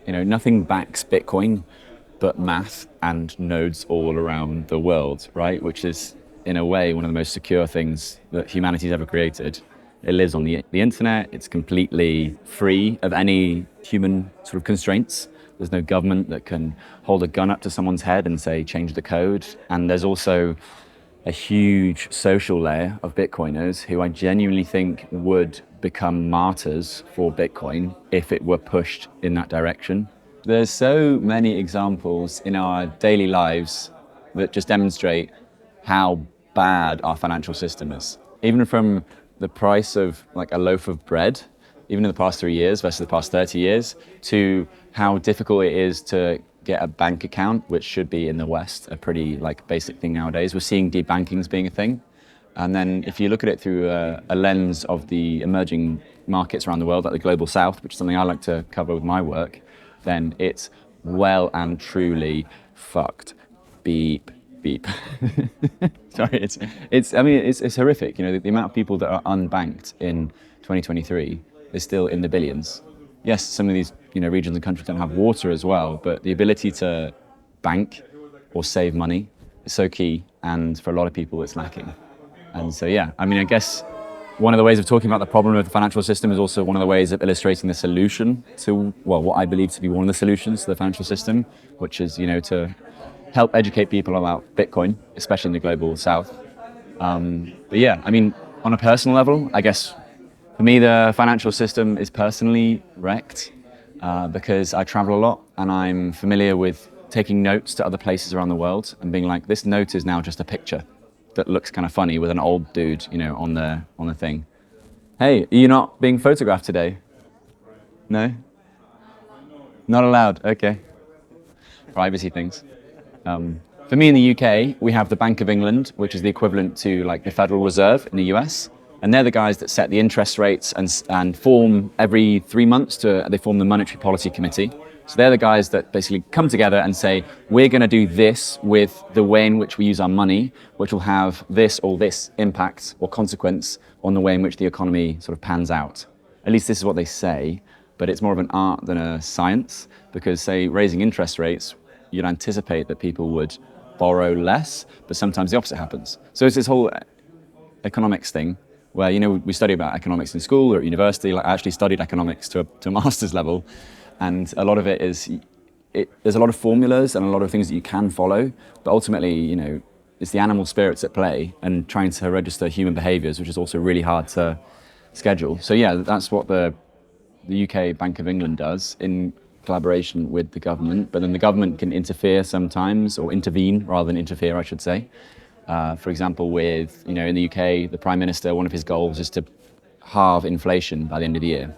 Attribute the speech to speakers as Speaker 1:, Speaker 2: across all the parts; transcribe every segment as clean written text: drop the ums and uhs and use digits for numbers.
Speaker 1: nothing backs Bitcoin but math and nodes all around the world, right? Which is, in a way, one of the most secure things that humanity's ever created. It lives on the internet. It's completely free of any human sort of constraints. There's no government that can hold a gun up to someone's head and say, change the code. And there's also a huge social layer of Bitcoiners who I genuinely think would become martyrs for Bitcoin if it were pushed in that direction. There's so many examples in our daily lives that just demonstrate how bad our financial system is. Even from the price of like a loaf of bread, even in the past 3 years versus the past 30 years, to how difficult it is to get a bank account, which should be in the West a pretty like basic thing nowadays. We're seeing debanking as being a thing. And then if you look at it through a lens of the emerging markets around the world, like the global south, which is something I like to cover with my work, then it's well and truly fucked. Beep, beep. Sorry, it's horrific. The amount of people that are unbanked in 2023 is still in the billions. Yes, some of these regions and countries don't have water as well, but the ability to bank or save money is so key, and for a lot of people it's lacking. And so yeah, I guess one of the ways of talking about the problem of the financial system is also one of the ways of illustrating the solution to, well, what I believe to be one of the solutions to the financial system, which is, to help educate people about Bitcoin, especially in the global south. But yeah, on a personal level, I guess for me, the financial system is personally wrecked because I travel a lot and I'm familiar with taking notes to other places around the world and being like, this note is now just a picture that looks kind of funny with an old dude, on the thing. Hey, are you not being photographed today? No? Not allowed, okay. Privacy things. For me in the UK, we have the Bank of England, which is the equivalent to like the Federal Reserve in the US. And they're the guys that set the interest rates and form every 3 months they form the Monetary Policy Committee. So they're the guys that basically come together and say, we're going to do this with the way in which we use our money, which will have this or this impact or consequence on the way in which the economy sort of pans out. At least this is what they say, but it's more of an art than a science, because say raising interest rates, you'd anticipate that people would borrow less, but sometimes the opposite happens. So it's this whole economics thing where, we study about economics in school or at university. Like I actually studied economics to a master's level. And a lot of it is, there's a lot of formulas and a lot of things that you can follow, but ultimately, it's the animal spirits at play and trying to register human behaviours, which is also really hard to schedule. So yeah, that's what the UK Bank of England does in collaboration with the government, but then the government can interfere sometimes, or intervene rather than interfere, I should say. For example, with, in the UK, the Prime Minister, one of his goals is to halve inflation by the end of the year.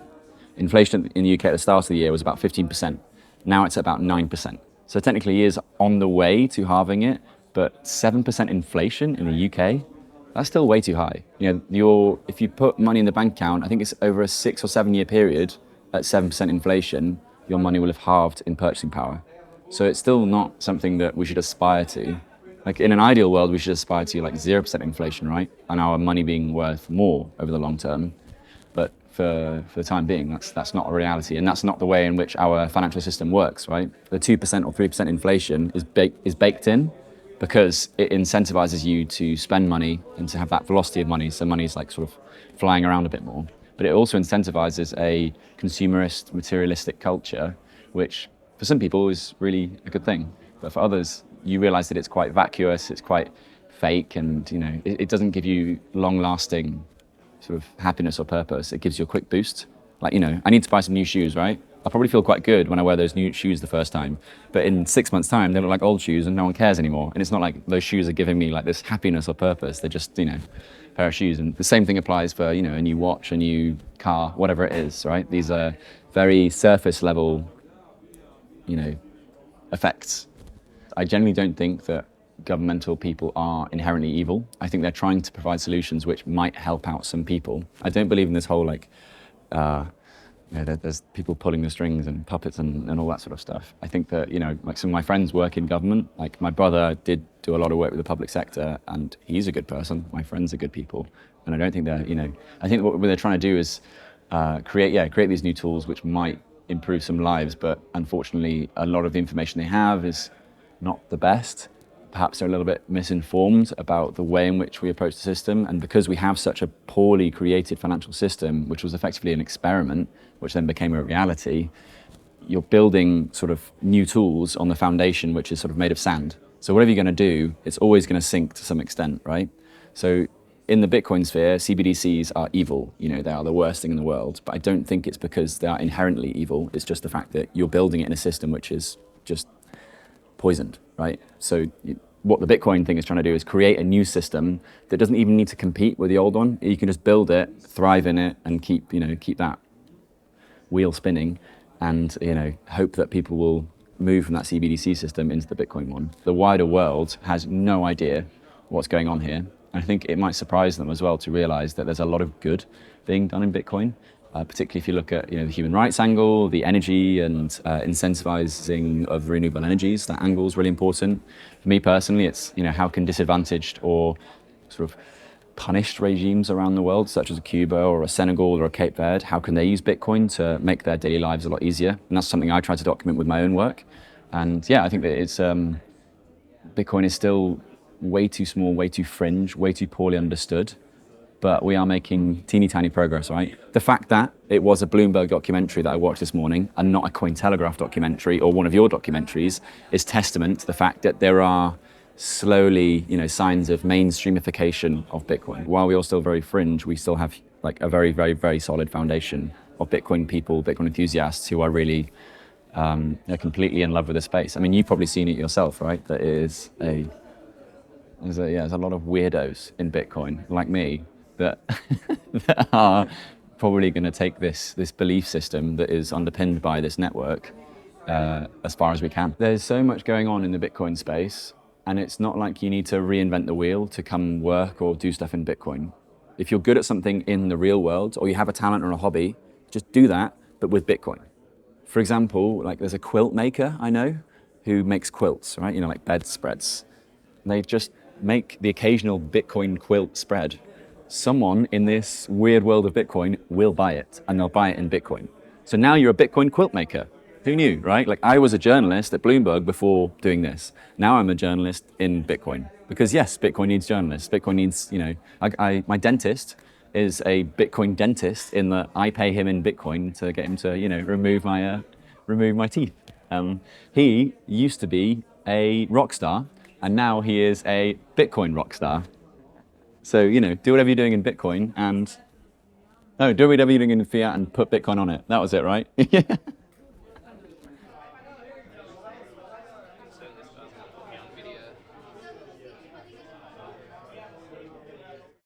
Speaker 1: Inflation in the UK at the start of the year was about 15%. Now it's about 9%. So technically he is on the way to halving it, but 7% inflation in the UK, that's still way too high. If you put money in the bank account, I think it's over a 6 or 7 year period at 7% inflation, your money will have halved in purchasing power. So it's still not something that we should aspire to. Like in an ideal world, we should aspire to like 0% inflation, right? And our money being worth more over the long term. But for the time being, that's not a reality, and that's not the way in which our financial system works, right? The 2% or 3% inflation is baked in because it incentivizes you to spend money and to have that velocity of money, so money's like sort of flying around a bit more. But it also incentivizes a consumerist, materialistic culture, which for some people is really a good thing. But for others, you realize that it's quite vacuous, it's quite fake, and it doesn't give you long-lasting sort of happiness or purpose. It gives you a quick boost. Like, I need to buy some new shoes, right? I'll probably feel quite good when I wear those new shoes the first time. But in 6 months' time, they look like old shoes and no one cares anymore. And it's not like those shoes are giving me like this happiness or purpose. They're just, a pair of shoes. And the same thing applies for, a new watch, a new car, whatever it is, right? These are very surface level, effects. I generally don't think that governmental people are inherently evil. I think they're trying to provide solutions which might help out some people. I don't believe in this whole there's people pulling the strings and puppets and all that sort of stuff. I think that, like some of my friends work in government. Like my brother did do a lot of work with the public sector and he's a good person. My friends are good people. And I don't think they're, I think what they're trying to do is create these new tools which might improve some lives, but unfortunately, a lot of the information they have is not the best. Perhaps they're a little bit misinformed about the way in which we approach the system. And because we have such a poorly created financial system, which was effectively an experiment, which then became a reality, you're building sort of new tools on the foundation, which is sort of made of sand. So whatever you're going to do, it's always going to sink to some extent, right? So in the Bitcoin sphere, CBDCs are evil. You know, they are the worst thing in the world. But I don't think it's because they are inherently evil. It's just the fact that you're building it in a system which is just poisoned, right? So what the Bitcoin thing is trying to do is create a new system that doesn't even need to compete with the old one. You can just build it, thrive in it, and keep that wheel spinning, and hope that people will move from that CBDC system into the Bitcoin one. The wider world has no idea what's going on here. And I think it might surprise them as well to realize that there's a lot of good being done in Bitcoin. Particularly if you look at the human rights angle, the energy and incentivizing of renewable energies, that angle is really important. For me personally, it's how can disadvantaged or sort of punished regimes around the world, such as Cuba or a Senegal or a Cape Verde, how can they use Bitcoin to make their daily lives a lot easier? And that's something I try to document with my own work. And yeah, I think that it's Bitcoin is still way too small, way too fringe, way too poorly understood. But we are making teeny tiny progress, right? The fact that it was a Bloomberg documentary that I watched this morning and not a Cointelegraph documentary or one of your documentaries is testament to the fact that there are slowly, signs of mainstreamification of Bitcoin. While we are still very fringe, we still have like a very, very, very solid foundation of Bitcoin people, Bitcoin enthusiasts who are really completely in love with the space. I mean, you've probably seen it yourself, right? There's a lot of weirdos in Bitcoin, like me, that that are probably going to take this belief system that is underpinned by this network as far as we can. There's so much going on in the Bitcoin space, and it's not like you need to reinvent the wheel to come work or do stuff in Bitcoin. If you're good at something in the real world, or you have a talent or a hobby, just do that, but with Bitcoin. For example, like there's a quilt maker I know who makes quilts, right? Like bedspreads. They just make the occasional Bitcoin quilt spread. Someone in this weird world of Bitcoin will buy it, and they'll buy it in Bitcoin. So now you're a Bitcoin quilt maker. Who knew, right? Like I was a journalist at Bloomberg before doing this. Now I'm a journalist in Bitcoin. Because yes, Bitcoin needs journalists. Bitcoin needs, my dentist is a Bitcoin dentist in that I pay him in Bitcoin to get him to, remove my teeth. He used to be a rock star, and now he is a Bitcoin rock star. So, do whatever you're doing in Bitcoin do whatever you're doing in fiat and put Bitcoin on it. That was it, right?